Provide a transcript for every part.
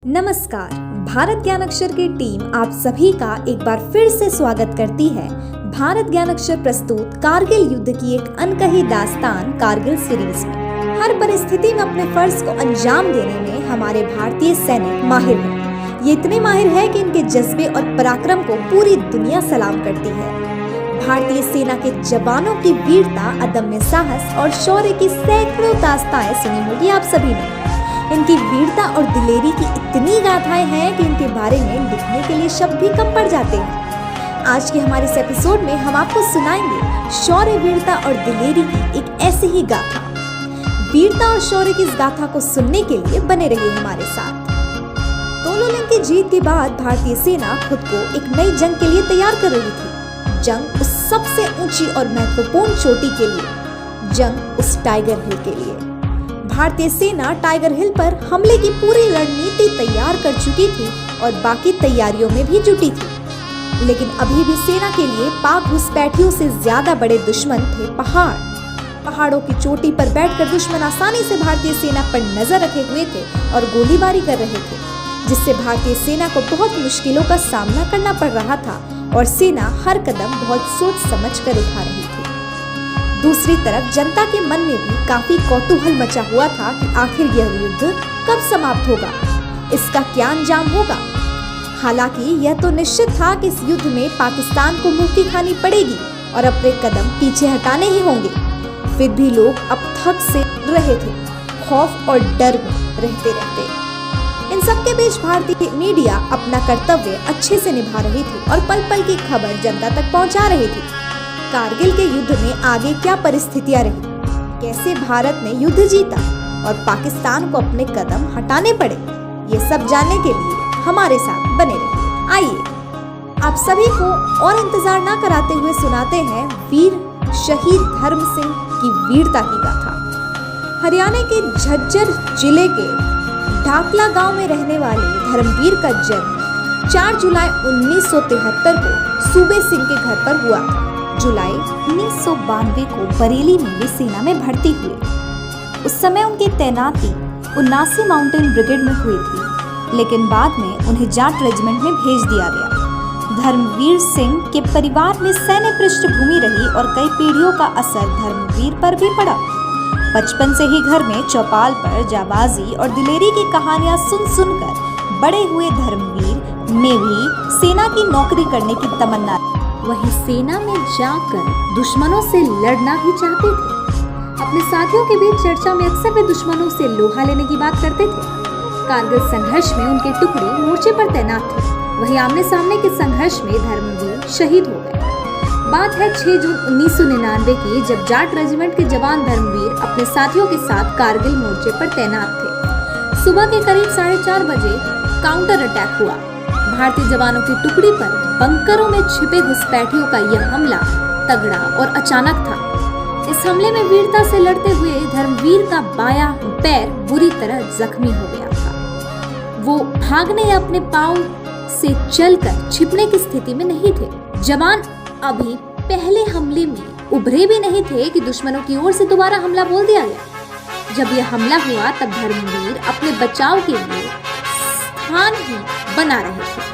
नमस्कार। भारत ज्ञान अक्षर की टीम आप सभी का एक बार फिर से स्वागत करती है भारत ज्ञान अक्षर प्रस्तुत कारगिल युद्ध की एक अनकही दास्तान कारगिल सीरीज में। हर परिस्थिति में अपने फर्ज को अंजाम देने में हमारे भारतीय सैनिक माहिर हैं। ये इतने माहिर है कि इनके जज्बे और पराक्रम को पूरी दुनिया सलाम करती है। भारतीय सेना के जवानों की वीरता, अदम्य साहस और शौर्य की सैकड़ों दास्ताएं सुनी होगी आप सभी ने। इनकी वीरता और दिलेरी की इतनी गाथाएं हैं कि इनके बारे में लिखने के लिए शब्द भी कम पड़ जाते हैं। आज के हमारे इस एपिसोड में हम आपको सुनाएंगे शौर्य, वीरता और दिलेरी की एक ऐसी ही गाथा। वीरता और शौर्य की इस गाथा को सुनने के लिए बने रहिए हमारे साथ। तोलोलिंग की जीत के बाद भारतीय सेना खुद को एक नई जंग के लिए तैयार कर रही थी। जंग उस सबसे ऊंची और महत्वपूर्ण चोटी के लिए, जंग उस टाइगर हिल के लिए। भारतीय सेना टाइगर हिल पर हमले की पूरी रणनीति तैयार कर चुकी थी और बाकी तैयारियों में भी जुटी थी। लेकिन अभी भी सेना के लिए पाक घुसपैठियों से ज्यादा बड़े दुश्मन थे पहाड़ों की चोटी पर बैठकर दुश्मन आसानी से भारतीय सेना पर नजर रखे हुए थे और गोलीबारी कर रहे थे, जिससे भारतीय सेना को बहुत मुश्किलों का सामना करना पड़ रहा था और सेना हर कदम बहुत सोच समझ कर उठा रही थी। दूसरी तरफ जनता के मन में भी काफी कौतूहल मचा हुआ था कि आखिर यह युद्ध कब समाप्त होगा, इसका क्या अंजाम होगा। हालांकि यह तो निश्चित था कि इस युद्ध में पाकिस्तान को मुंह की खानी पड़ेगी और अपने कदम पीछे हटाने ही होंगे। फिर भी लोग अब थक से रहे थे, खौफ और डर में रहते। इन सबके बीच भारतीय मीडिया अपना कर्तव्य अच्छे से निभा रही थी और पल पल की खबर जनता तक पहुंचा रही थी। कारगिल के युद्ध में आगे क्या परिस्थितियां रही, कैसे भारत ने युद्ध जीता और पाकिस्तान को अपने कदम हटाने पड़े, ये सब जानने के लिए हमारे साथ बने रहिए। आइए आप सभी को और इंतजार ना कराते हुए सुनाते हैं वीर शहीद धर्म सिंह की वीरता की गाथा। हरियाणा के झज्जर जिले के ढाकला गांव में रहने वाले धर्मवीर का जन्म 4 जुलाई 1973 को सूबे सिंह के घर पर हुआ था। जुलाई 1992 को बरेली में वे सेना में भर्ती हुए। उस समय उनकी तैनाती 79 माउंटेन ब्रिगेड में हुई थी, लेकिन बाद में उन्हें जाट रेजिमेंट में भेज दिया गया। धर्मवीर सिंह के परिवार में सैन्य पृष्ठभूमि रही और कई पीढ़ियों का असर धर्मवीर पर भी पड़ा। बचपन से ही घर में चौपाल पर जाबाजी और दिलेरी की कहानियां सुनकर बड़े हुए धर्मवीर में भी सेना की नौकरी करने की तमन्ना। वही सेना में जाकर दुश्मनों से लड़ना भी चाहते थे। अपने साथियों के बीच चर्चा में अक्सर वे दुश्मनों से लोहा लेने की बात करते थे। कारगिल संघर्ष में उनकी टुकड़ी मोर्चे पर तैनात थी। वही आमने सामने के संघर्ष में धर्मवीर शहीद हो गए। बात है 6 जून 1999 की, जब जाट रेजिमेंट के जवान धर्मवीर अपने साथियों के साथ कारगिल मोर्चे पर तैनात थे। सुबह के करीब 4:30 बजे काउंटर अटैक हुआ। भारतीय जवानों की टुकड़ी पर बंकरों में छिपे घुसपैठियों का यह हमला तगड़ा और अचानक था। इस हमले में वीरता से लड़ते हुए धर्मवीर का बायां पैर बुरी तरह जख्मी हो गया था। वो भागने या अपने पांव से चलकर छिपने की स्थिति में नहीं थे। जवान अभी पहले हमले में उभरे भी नहीं थे कि दुश्मनों की ओर से दोबारा हमला बोल दिया गया। जब यह हमला हुआ तब धर्मवीर अपने बचाव के लिए स्थान ही बना रहे थे,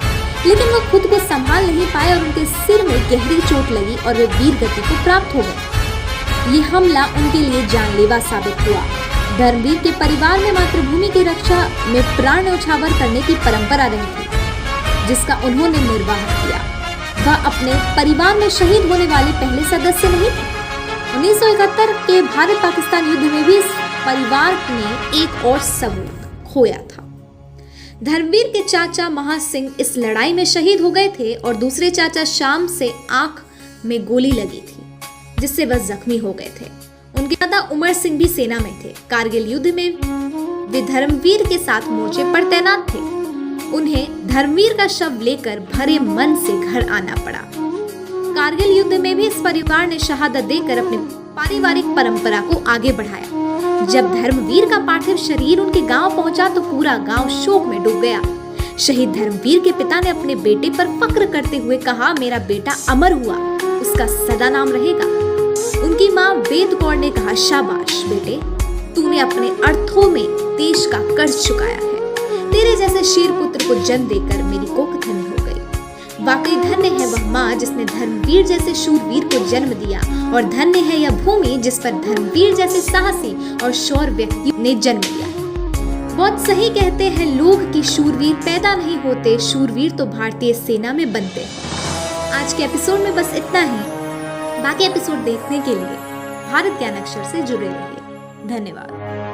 लेकिन वो खुद को संभाल नहीं पाए और उनके सिर में गहरी चोट लगी और वे वीर गति को प्राप्त हो गए। ये हमला उनके लिए जानलेवा साबित हुआ। धर्मवीर के परिवार में मातृभूमि की रक्षा में प्राण न्यौछावर करने की परंपरा रही थी, जिसका उन्होंने निर्वाह किया। वह अपने परिवार में शहीद होने वाले पहले सदस्य नहीं थे। 1971 के भारत पाकिस्तान युद्ध में भी इस परिवार ने एक और सबूत खोया था। धर्मवीर के चाचा महा सिंह इस लड़ाई में शहीद हो गए थे और दूसरे चाचा शाम से आंख में गोली लगी थी, जिससे वह जख्मी हो गए थे। उनके दादा उमर सिंह भी सेना में थे। कारगिल युद्ध में वे धर्मवीर के साथ मोर्चे पर तैनात थे। उन्हें धर्मवीर का शव लेकर भरे मन से घर आना पड़ा। कारगिल युद्ध में भी इस परिवार ने शहादत देकर अपनी पारिवारिक परंपरा को आगे बढ़ाया। जब धर्मवीर का पार्थिव शरीर उनके गांव पहुंचा तो पूरा गांव शोक में डूब गया। शहीद धर्मवीर के पिता ने अपने बेटे पर फक्र करते हुए कहा, मेरा बेटा अमर हुआ, उसका सदा नाम रहेगा। उनकी मां वेद कौर ने कहा, शाबाश बेटे, तूने अपने अर्थों में देश का कर्ज चुकाया है। तेरे जैसे शीर पुत्र को जन्म देकर मेरी कोख धन्य हो गई। वाकई धन्य है वह माँ जिसने धर्मवीर जैसे शूरवीर को जन्म दिया, और धन्य है यह भूमि जिस पर धर्मवीर जैसे साहसी और शौर्य व्यक्तियों ने जन्म लिया। बहुत सही कहते हैं लोग कि शूरवीर पैदा नहीं होते, शूरवीर तो भारतीय सेना में बनते हैं। आज के एपिसोड में बस इतना ही। बाकी एपिसोड देखने के लिए भारत ज्ञान अक्षर से जुड़े रहिए। धन्यवाद।